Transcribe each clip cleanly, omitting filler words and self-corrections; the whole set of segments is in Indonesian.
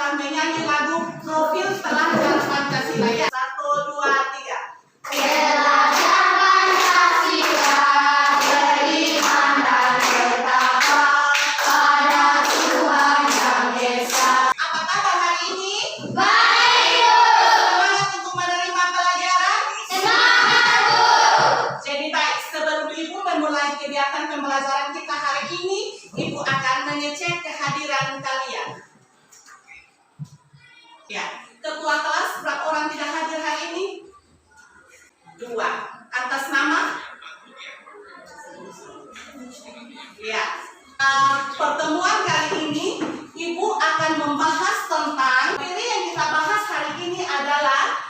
telah menyanyi lagu Profil Teladan Pancasila ya. 1, 2, 3. Teladan Pancasila beriman dan bertakwa pada Tuhan Yang Esa. Apa kabar hari ini? Baik, Bu. Semangat untuk menerima pelajaran? Semangat, Bu. Jadi baik, sebelum Ibu memulai kegiatan pembelajaran kita hari ini, Ibu akan mengecek kehadiran kalian. Ya, ketua kelas berapa orang tidak hadir hari ini? 2. Atas nama? Ya. Pertemuan kali ini Ibu akan membahas tentang materi yang kita bahas hari ini adalah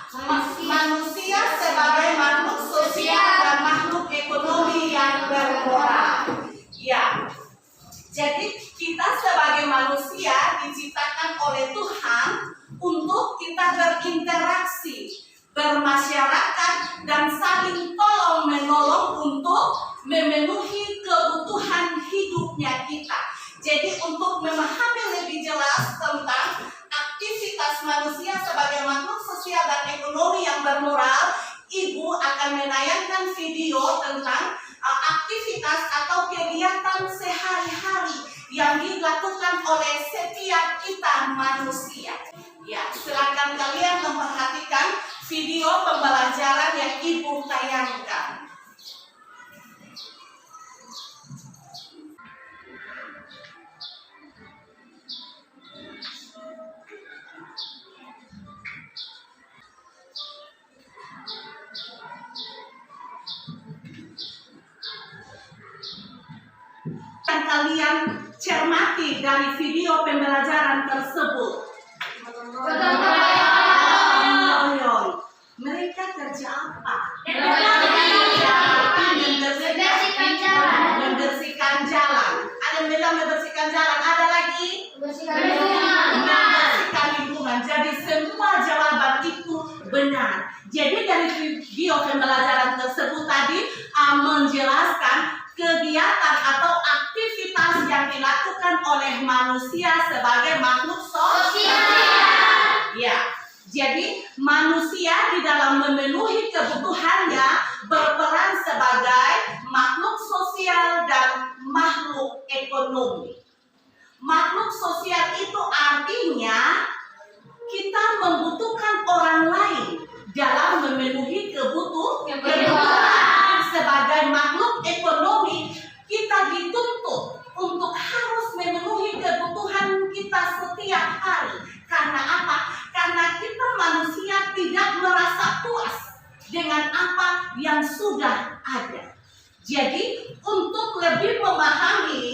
manusia sebagai makhluk sosial dan makhluk ekonomi yang bermoral. Ya. Jadi kita sebagai manusia diciptakan oleh Tuhan untuk kita berinteraksi, bermasyarakat, dan saling tolong-menolong untuk memenuhi kebutuhan hidupnya kita. Jadi untuk memahami lebih jelas tentang aktivitas manusia sebagai makhluk sosial dan ekonomi yang bermoral, Ibu akan menayangkan video tentang aktivitas atau kegiatan sehari-hari yang dilakukan oleh setiap kita manusia. Ya, silakan kalian memperhatikan video pembelajaran yang Ibu tayangkan. Dan kalian cermati dari video pembelajaran tersebut. Mereka kerja apa? Membersihkan jalan. Ada yang bilang membersihkan jalan. Ada lagi? Membersihkan lingkungan. Jadi semua jawaban itu benar. Jadi dari video pembelajaran tersebut tadi menjelaskan kegiatan atau aktivitas yang dilakukan oleh manusia sebagai makhluk sosial. Ya, jadi manusia di dalam memenuhi kebutuhannya berperan sebagai makhluk sosial dan makhluk ekonomi. Makhluk sosial itu artinya kita membutuhkan orang lain dalam memenuhi kebutuhan. Sebagai makhluk ekonomi, kita dituntut untuk harus memenuhi kebutuhan kita setiap hari. Karena apa? Karena kita manusia tidak merasa puas dengan apa yang sudah ada. Jadi, untuk lebih memahami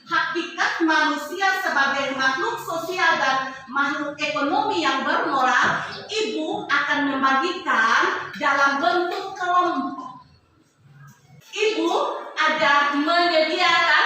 hakikat manusia sebagai makhluk sosial dan makhluk ekonomi yang bermoral, Ibu akan membagikan dalam bentuk kelompok. Ibu ada menyediakan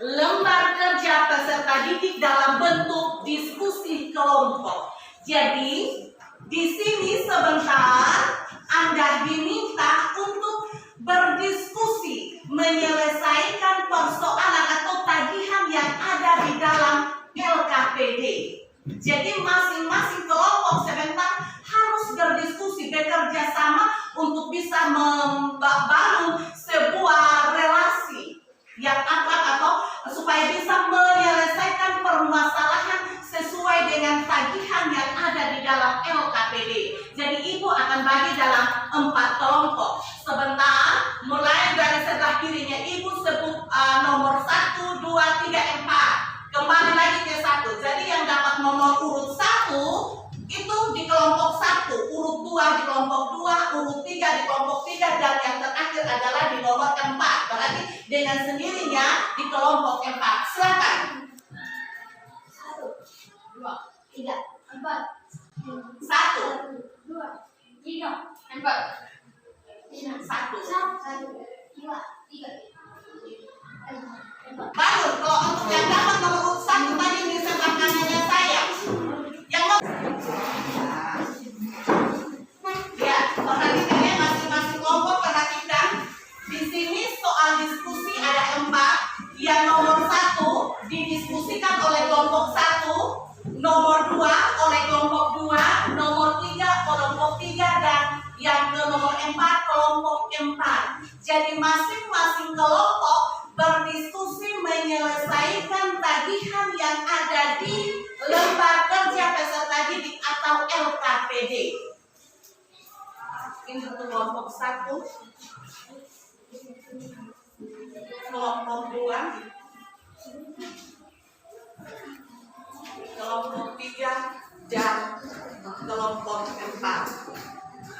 lembar kerja peserta didik dalam bentuk diskusi kelompok. Jadi, di sini sebentar Anda diminta untuk berdiskusi, menyelesaikan persoalan atau tagihan yang ada di dalam LKPD. Jadi masing-masing kelompok sebentar harus berdiskusi, bekerja sama untuk bisa membangun sebuah relasi yang akrab atau supaya bisa menyelesaikan permasalahan sesuai dengan tagihan yang ada di dalam LKPD. Jadi Ibu akan bagi dalam 4 kelompok. Sebentar, mulai dari sebelah kirinya Ibu sebut nomor 1, 2, 3, 4. Kembali lagi ke 1. Jadi yang dapat nomor urut 1 itu di kelompok 1, urut 2 di kelompok 2, urut 3 di kelompok 3, dan yang terakhir adalah di nomor 4. Berarti dengan sendirinya di kelompok 4. Silakan. 1, 2, 3, 4. 1, 2, 3, 4. 1. 1, 2, 3. Baru kalau untuk yang dapat nomor urut 1 tadi di sebelah kanannya saya. Yang ya, perhatikan ya, masing-masing kelompok perhatikan. Di sini soal diskusi ada 4. Yang nomor 1 didiskusikan oleh kelompok 1, nomor nomor 2 oleh kelompok 2, nomor 3 kelompok 3, dan yang ke nomor 4 kelompok 4. Jadi masing-masing kelompok berdiskusi menyelesaikan tagihan yang ada di lembar kerja peserta didik atau LKPD. Ini untuk kelompok 1, kelompok 2, kelompok 3, dan kelompok 4.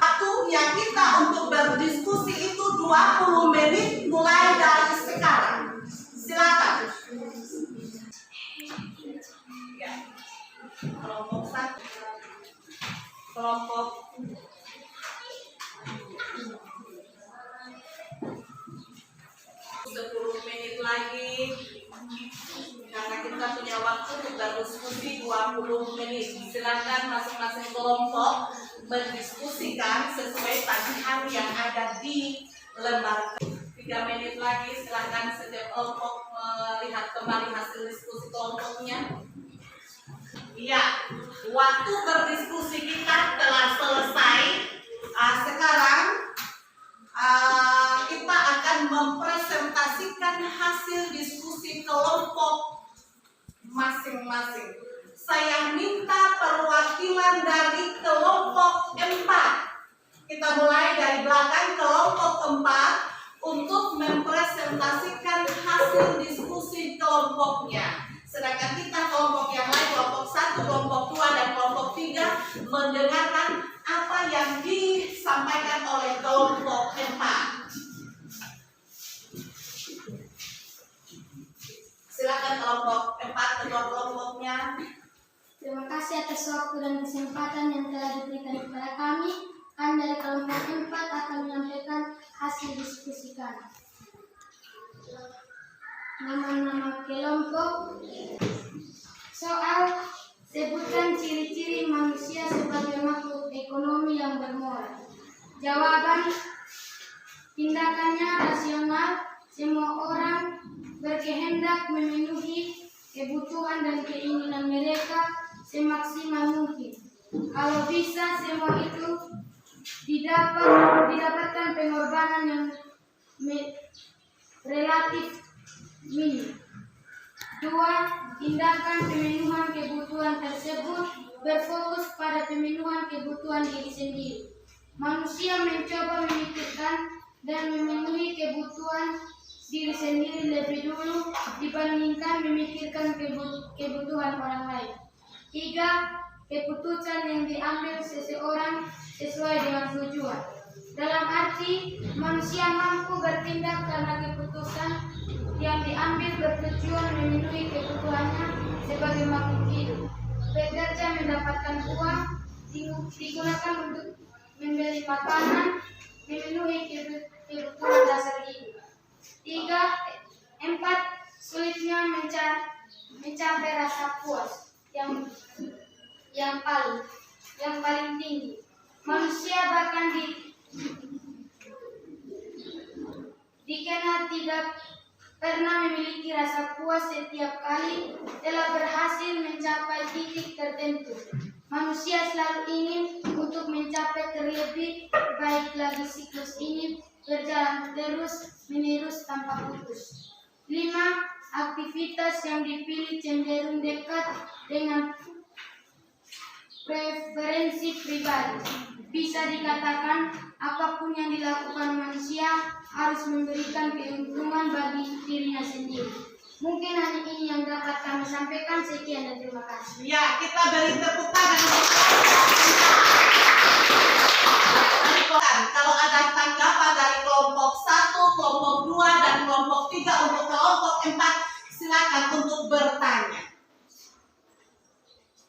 Waktunya kita untuk berdiskusi itu 20 menit mulai dari sekarang. Silakan. Ya. Kelompok 1, kelompok 10 menit lagi, karena kita punya waktu untuk berdiskusi 20 menit. Silakan masing-masing kelompok mendiskusikan sesuai tagihan yang ada di lembar. 3 menit lagi, silakan setiap kelompok melihat kembali hasil diskusi kelompoknya. Ya, waktu berdiskusi kita telah selesai. Sekarang kita akan mempresentasikan hasil diskusi kelompok masing-masing. Saya minta perwakilan dari kelompok 4. Kita mulai dari belakang, kelompok 4 untuk mempresentasikan hasil diskusi kelompoknya. Sedangkan kita kelompok yang lain, kelompok 1, kelompok 2, dan kelompok 3 mendengarkan apa yang disampaikan oleh kelompok 4. Silakan kelompok 4, ketua kelompoknya. Terima kasih atas waktu dan kesempatan yang telah diberikan kepada kami. Kami dari kelompok 4 akan menyampaikan hasil diskusi kami. Nama-nama kelompok. Soal sebutkan ciri-ciri manusia sebagai makhluk ekonomi yang bermoral. Jawaban, tindakannya rasional. Semua orang berkehendak memenuhi kebutuhan dan keinginan mereka semaksimal mungkin. Kalau bisa semua itu didapatkan pengorbanan yang relatif minim. 2. Tindakan pemenuhan kebutuhan tersebut berfokus pada pemenuhan kebutuhan diri sendiri. Manusia mencoba memikirkan dan memenuhi kebutuhan diri sendiri lebih dulu dibandingkan memikirkan kebutuhan orang lain. 3. Keputusan yang diambil seseorang sesuai dengan tujuan. Dalam arti, manusia mampu bertindak karena keputusan yang diambil bertujuan memenuhi kebutuhannya sebagai makhluk hidup. Bekerja mendapatkan uang, digunakan untuk membeli makanan, memenuhi kebutuhan dasar hidup. 4. Sulitnya mencapai rasa puas yang paling tinggi. Manusia bahkan dikenal tidak pernah memiliki rasa puas setiap kali telah berhasil mencapai titik tertentu. Manusia selalu ingin untuk mencapai terlebih baik lagi. Siklus ini berjalan terus-menerus tanpa putus. 5. Aktivitas yang dipilih cenderung dekat dengan preferensi pribadi. Bisa dikatakan apapun yang dilakukan manusia harus memberikan keuntungan bagi dirinya sendiri. Mungkin hanya ini yang dapat kami sampaikan. Sekian dan terima kasih. Ya, kita beri tepuk tangan. Kalau ada tanggapan dari kelompok 1, kelompok 2, dan kelompok 3 untuk kelompok 4, silakan untuk bertanya.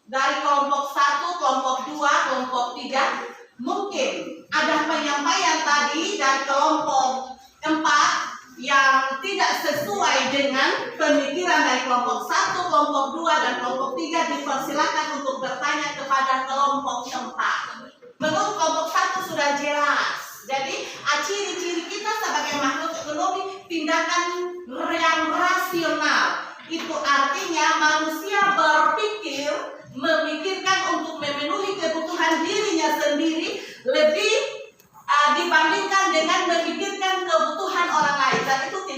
Dari kelompok 1, kelompok 2, kelompok 3, mungkin ada penyampaian tadi dari kelompok 4 yang tidak sesuai dengan pemikiran dari kelompok 1, kelompok 2, dan kelompok 3. Dipersilakan untuk bertanya kepada kelompok 4. Menurut kelompok 1 sudah jelas. Jadi ciri-ciri kita sebagai makhluk ekonomi, tindakan yang rasional. Itu artinya manusia berpikir, memikir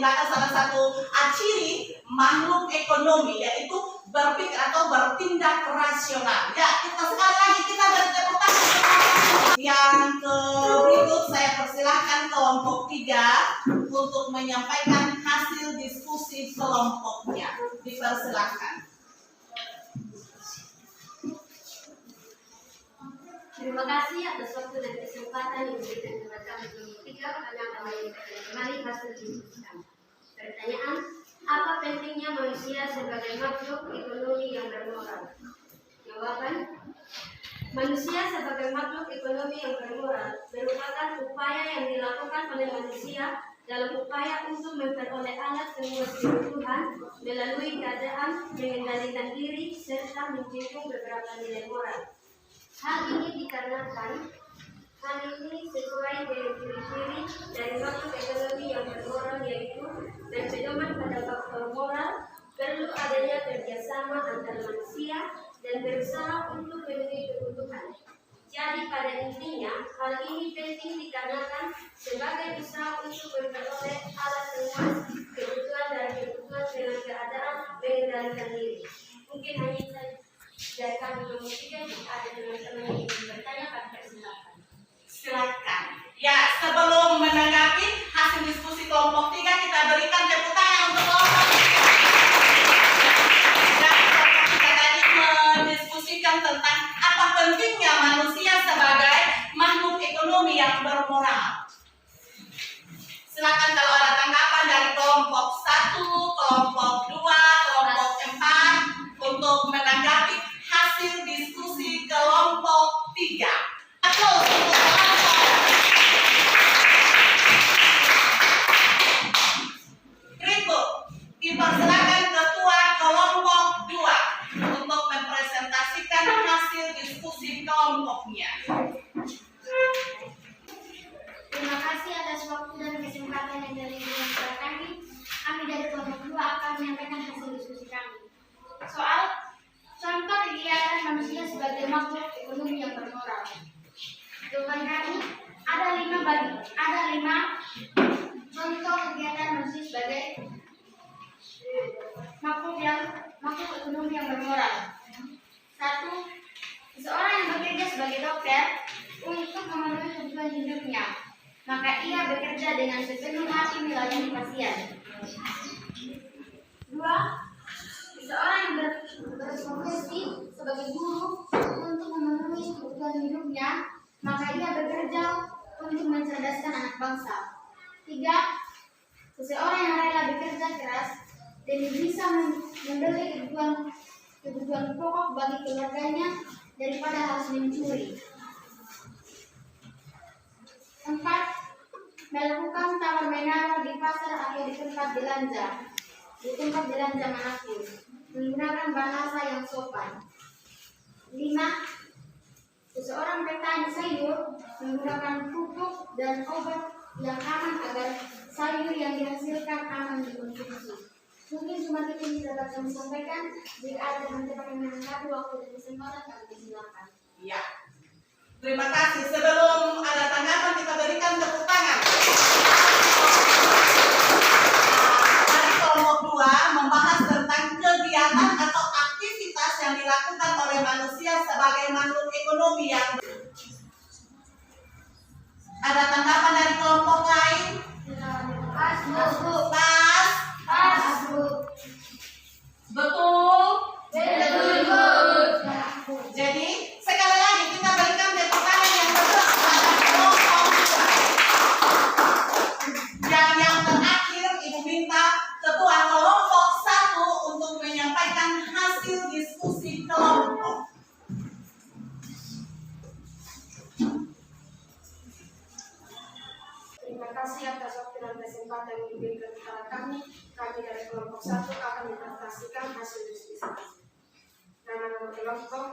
menggunakan salah satu ciri makhluk ekonomi, yaitu berpikir atau bertindak rasional. Ya, kita sekali lagi kita beri tepuk tangan. Yang berikut saya persilahkan kelompok 3 untuk menyampaikan hasil diskusi kelompoknya. Dipersilahkan. Terima kasih atas waktu dan kesempatan yang diberikan kepada kami kelompok 3 karena kami kembali hasil diskusi kami. Pertanyaan, apa pentingnya manusia sebagai makhluk ekonomi yang bermoral? Jawaban, manusia sebagai makhluk ekonomi yang bermoral merupakan upaya yang dilakukan oleh manusia dalam upaya untuk memperoleh alat semua kebutuhan melalui keadaan, mengendalikan diri, serta menjunjung beberapa nilai moral. Hal ini dikarenakan hal ini sesuai dengan ciri-ciri dari makhluk ekonomi yang bermoral, yaitu berpedoman pada faktor moral, perlu adanya kerjasama antar manusia, dan berusaha untuk memenuhi kebutuhan. Jadi pada intinya, hal ini penting dikarenakan sebagai usaha untuk memperoleh alat semua kebutuhan dari kebutuhan dengan keadaan mengendalikan diri. Mungkin hanya dari kami kelompok 3, jika ada teman-teman yang ingin bertanya, kami persilakan. Silakan. Ya, sebelum menanggapi hasil diskusi kelompok 3, kita berikan tepuk tangan untuk kelompok 3. Dan kelompok 3 tadi mendiskusikan tentang apa pentingnya manusia sebagai makhluk ekonomi yang bermoral. Silakan kalau ada tanggapan dari kelompok 1, kelompok 2, kelompok 4 untuk menanggapi hasil diskusi kelompok 3. Aplaus untuk kelompok. Berikut dipersilakan ketua kelompok 2 untuk mempresentasikan hasil diskusi kelompoknya. Terima kasih atas waktu dan kesempatan yang diberikan kepada kami. Kami dari kelompok 2 akan menyampaikan hasil diskusi kami. Soal contoh kegiatan manusia sebagai makhluk ekonomi yang bermoral. Jawaban kami ada 5 contoh kegiatan manusia sebagai makhluk ekonomi yang bermoral. 1. Seseorang yang bekerja sebagai dokter untuk memenuhi kebutuhan hidupnya, maka ia bekerja dengan sepenuh hati melayani pasien. 2. Seseorang yang berprofesi sebagai guru untuk memenuhi kebutuhan hidupnya, maka ia bekerja untuk mencerdaskan anak bangsa. 3. Seseorang yang rela bekerja keras demi bisa membeli kebutuhan pokok bagi keluarganya daripada harus mencuri. 4. Melakukan tawar-menawar di pasar atau di tempat belanja manapun, menggunakan bahasa yang sopan. 5. Seseorang petani sayur menggunakan pupuk dan obat yang aman agar sayur yang dihasilkan aman dikonsumsi. Mungkin cuma itu yang dapat kami sampaikan. Jika ada teman-teman yang menanggapi waktu dan kesempatan, kami persilakan. Ya. Terima kasih. Sebelum ada tanggapan, kita berikan tepuk tangan. Dari kelompok 2 membahas tentang kegiatan atau aktivitas yang dilakukan oleh manusia sebagai makhluk ekonomi yang ada tanggapan dari kelompok lain? Pas, Bu. Betul? Betul, Bu. Jadi sekali lagi kita berikan tepuk tangan yang besar kepada kelompok 2. Yang terakhir Ibu minta ketua kelompok 1 untuk menyampaikan hasil diskusi kelompok. Terima kasih atas waktu dan kesempatan yang diberikan kepada kami. Kami dari kelompok 1 akan mempresentasikan hasil diskusi kami. Nama kelompok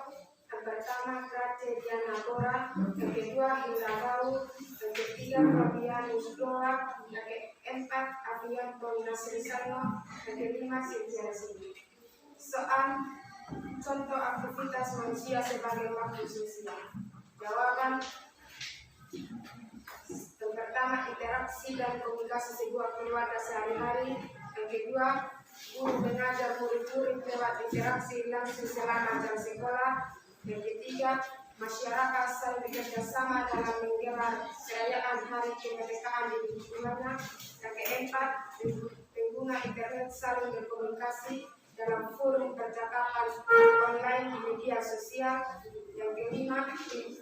yang pertama Krace Diana Bora, yang kedua Indra Bau, yang ketiga Fabian Musdoa, yang keempat Avian Nasri Salma, yang kelima Cynthia Sini. Soal contoh aktivitas manusia sebagai makhluk sosial. Jawaban yang pertama, interaksi interaksi dan komunikasi sebuah keluarga sehari-hari. Yang kedua, guru mengajar murid-murid lewat interaksi langsung selama jam sekolah. Yang ketiga, masyarakat saling bekerja sama dalam menggelar perayaan hari kemerdekaan di lingkungannya. Yang keempat, pengguna internet saling berkomunikasi dalam forum percakapan online di media sosial. Yang kelima,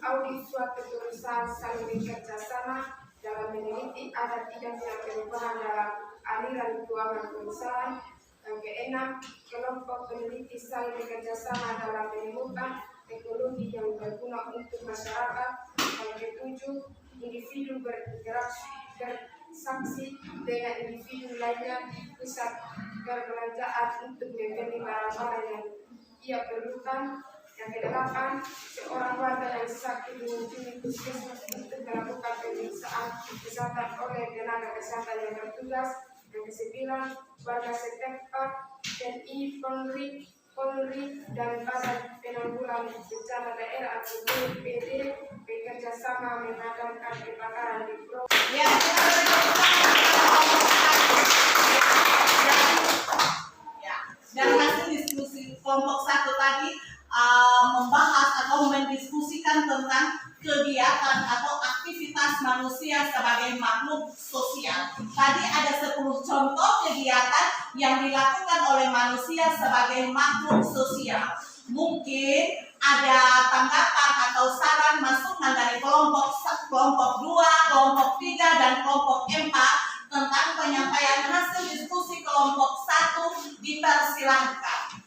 audit suatu perusahaan saling bekerja sama dalam meneliti ada tidaknya perubahan dalam aliran keuangan perusahaan. Yang keenam, kelompok peneliti saling bekerja sama dalam menemukan teknologi yang berguna untuk masyarakat. Yang ketujuh, individu berinteraksi dengan individu lainnya di pusat perbelanjaan untuk membeli barang-barang yang ia perlukan. Yang kedelapan, seorang warga yang sakit mengunjungi puskesmas untuk melakukan pemeriksaan kesehatan oleh tenaga kesehatan yang bertugas. Yang kesembilan, warga setempat, TNI, Polri, dan Badan Penanggulangan Bencana Daerah atau BPBD bekerja sama memadamkan kebakaran di provinsi. Ya, dan hasil diskusi kelompok 1 tadi membahas atau mendiskusikan tentang kegiatan atau aktivitas manusia sebagai makhluk sosial. Tadi ada 10 contoh kegiatan yang dilakukan oleh manusia sebagai makhluk sosial. Mungkin ada tanggapan atau saran masukan dari kelompok 2, kelompok 3, dan kelompok 4 tentang penyampaian hasil diskusi kelompok 1, dipersilahkan.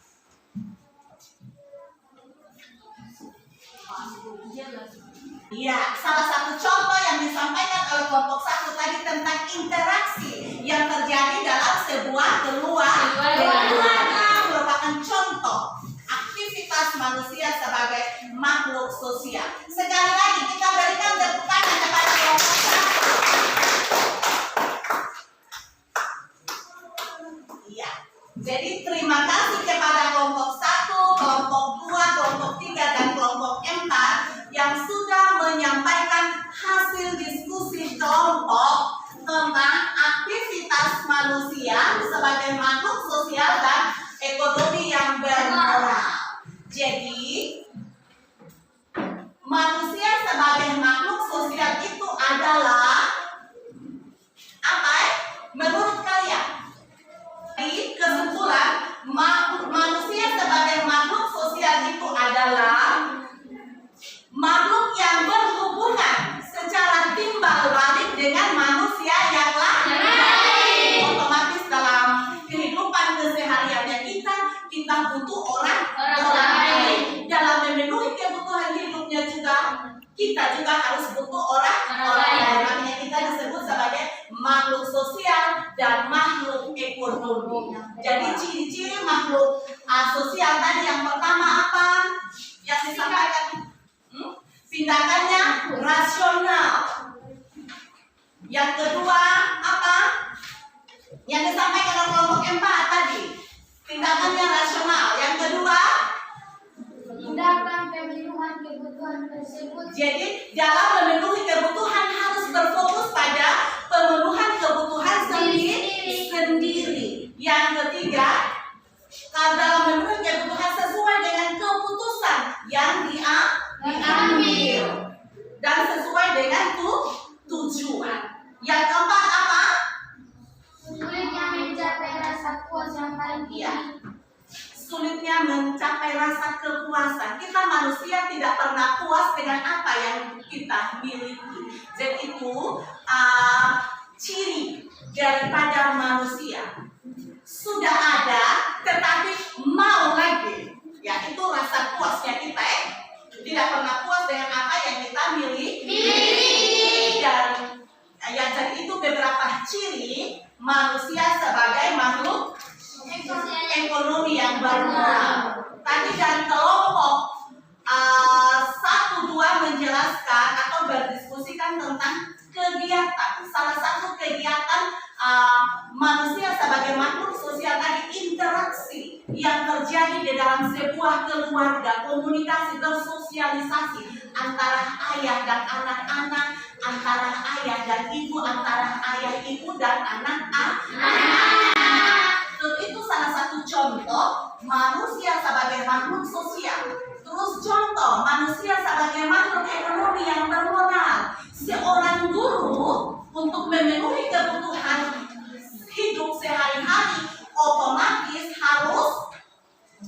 Ya, salah satu contoh yang disampaikan oleh kelompok 1 tadi tentang interaksi yang terjadi dalam sebuah keluarga merupakan contoh aktivitas manusia sebagai makhluk sosial. Sekali lagi kita berikan tepuk tangan kepada kelompok 1. Iya. Jadi terima kasih kepada kelompok 1, kelompok 2, kelompok 3, dan kelompok 4 yang sudah menyampaikan hasil diskusi kelompok tentang aktivitas manusia sebagai makhluk sosial dan ekonomi yang bermoral. Jadi, manusia sebagai makhluk sosial itu adalah apa? Menurut kalian? Di kesimpulan, manusia sebagai makhluk sosial itu adalah makhluk yang berhubungan secara timbal balik dengan manusia yang lain. Otomatis dalam kehidupan kesehariannya kita butuh orang lain. Dalam memenuhi kebutuhan hidupnya juga, kita juga harus butuh orang lain. Makanya kita disebut sebagai makhluk sosial dan makhluk ekonomi. Jadi ciri-ciri makhluk sosial tadi yang pertama apa? Yang disampaikan tindakannya rasional. Yang kedua apa? Yang disampaikan oleh kelompok 4 tadi, tindakannya rasional. Yang kedua, tindakan pemenuhan kebutuhan tersebut. jadi dalam memenuhi kebutuhan harus berfokus pada pemenuhan kebutuhan sendiri. Yang ketiga, dalam memenuhi kebutuhan sesuai dengan keputusan yang diambil dan sesuai dengan tujuan. Yang keempat apa? Sulitnya mencapai rasa puas yang paling tinggi. Sulitnya mencapai rasa kepuasan. Kita manusia tidak pernah puas dengan apa yang kita miliki. Jadi itu ciri daripada manusia. Sudah ada, tetapi mau lagi. Ya, itu rasa puasnya kita. Tidak pernah puas dengan apa yang kita miliki. Dan ya, jadi itu beberapa ciri manusia sebagai makhluk ekonomi yang bermoral. Tadi dari kelompok 1, 2 menjelaskan atau berdiskusikan tentang kegiatan. Salah satu kegiatan manusia sebagai makhluk sosial tadi interaksi yang terjadi di dalam sebuah keluarga, komunikasi, bersosialisasi antara ayah dan anak-anak, antara ayah dan ibu, antara ayah ibu dan anak-anak. Itu salah satu contoh manusia sebagai makhluk sosial. Terus contoh manusia sebagai makhluk ekonomi yang bermoral. Seorang guru untuk memenuhi kebutuhan hidup sehari-hari otomatis harus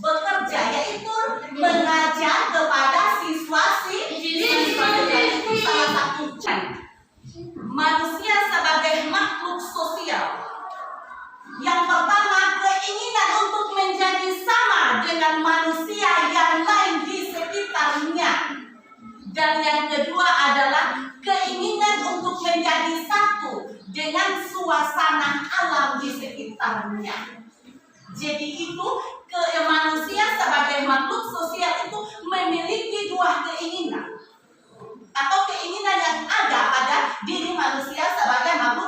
bekerja, yaitu mengajar kepada siswa-siswa. Itu salah satu contoh manusia sebagai makhluk sosial. Yang pertama, keinginan untuk menjadi sama dengan manusia yang lain di sekitarnya. Dan yang kedua adalah keinginan untuk menjadi satu dengan suasana alam di sekitarnya. Jadi itu manusia sebagai makhluk sosial itu memiliki dua keinginan. Atau keinginan yang ada pada diri manusia sebagai makhluk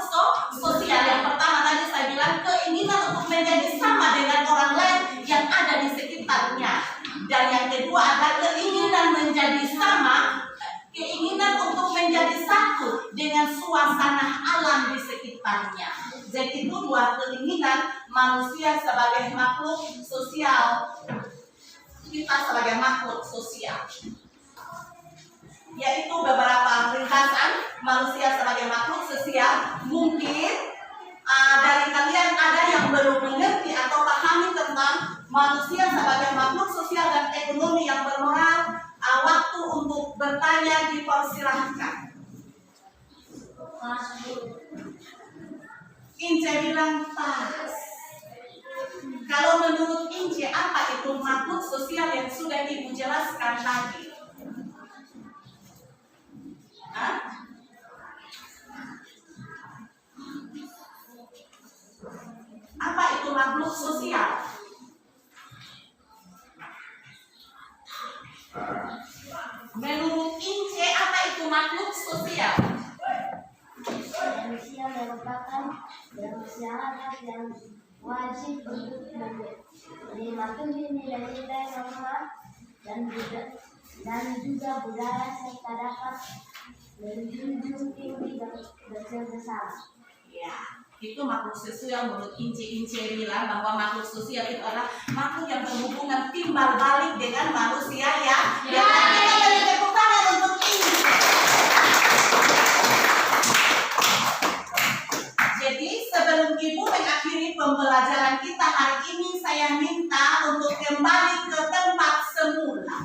sosial. Yang pertama tadi saya bilang keinginan untuk menjadi sama dengan orang lain yang ada di sekitarnya. Dan yang kedua adalah keinginan menjadi sama, keinginan untuk menjadi satu dengan suasana alam di sekitarnya. Jadi itu dua keinginan manusia sebagai makhluk sosial. Kita sebagai makhluk sosial. Yaitu beberapa ringkasan manusia sebagai makhluk sosial. Mungkin dari kalian ada yang belum mengerti atau pahami tentang manusia sebagai makhluk sosial dan ekonomi yang bermoral. Waktu untuk bertanya dipersilahkan. Ince bilang pas. Kalau menurut Ince, apa itu makhluk sosial yang sudah Ibu jelaskan tadi? Apa itu makhluk sosial? Menurut Ince, apa itu makhluk sosial? Manusia merupakan masyarakat yang wajib untuk mematuhi nilai-nilai norma dan juga budaya serta dapat menjunjung tinggi bersama. Ya, itu makhluk sosial menurut Ince bilang bahwa makhluk sosial itu adalah makhluk yang berhubungan timbal balik dengan manusia ya. Ya, kita beri tepuk tangan untuk Ince. Jadi sebelum Ibu mengakhiri pembelajaran kita hari ini, saya minta untuk kembali ke tempat semula.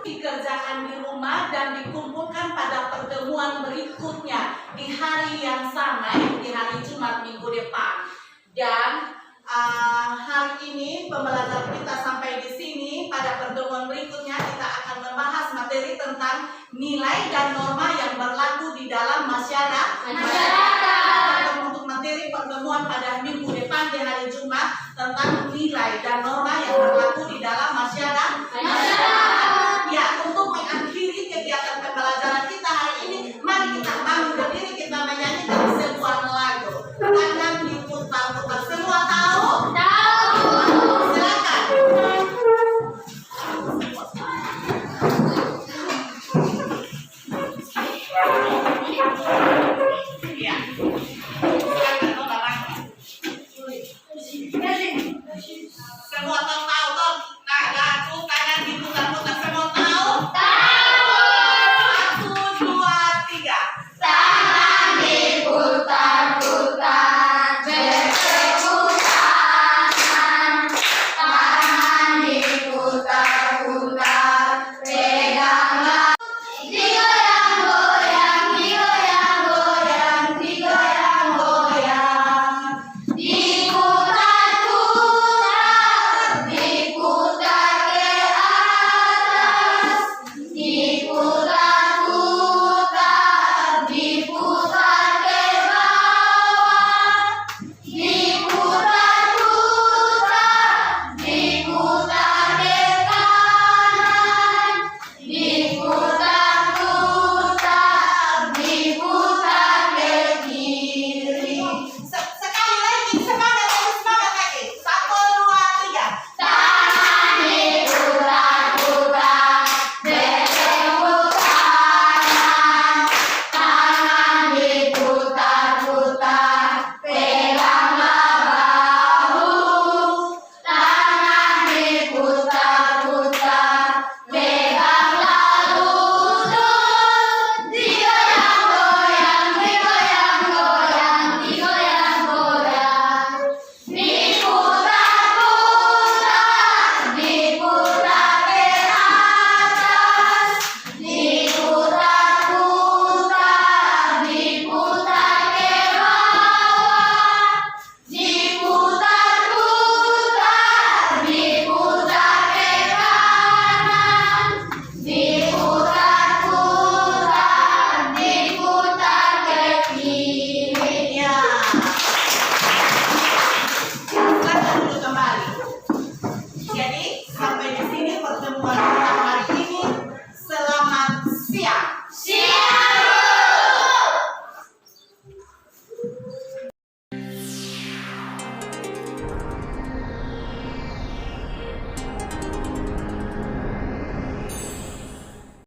Dikerjakan di rumah dan dikumpulkan pada pertemuan berikutnya di hari yang sama, di hari Jumat minggu depan. Dan hari ini pembelajaran kita sampai di sini. Pada pertemuan nilai dan norma yang berlaku di dalam masyarakat. Untuk materi pertemuan pada minggu depan di hari Jumat tentang nilai dan norma yang berlaku di dalam masyarakat. Ya, untuk mengakhiri kegiatan pembelajaran kita hari ini, mari kita bangun berdiri, kita menyanyikan sebuah lagu. Tangan diputar-putar, semua tahu? Silakan. Ya. Silakan, Nona Rangga. Semua tahu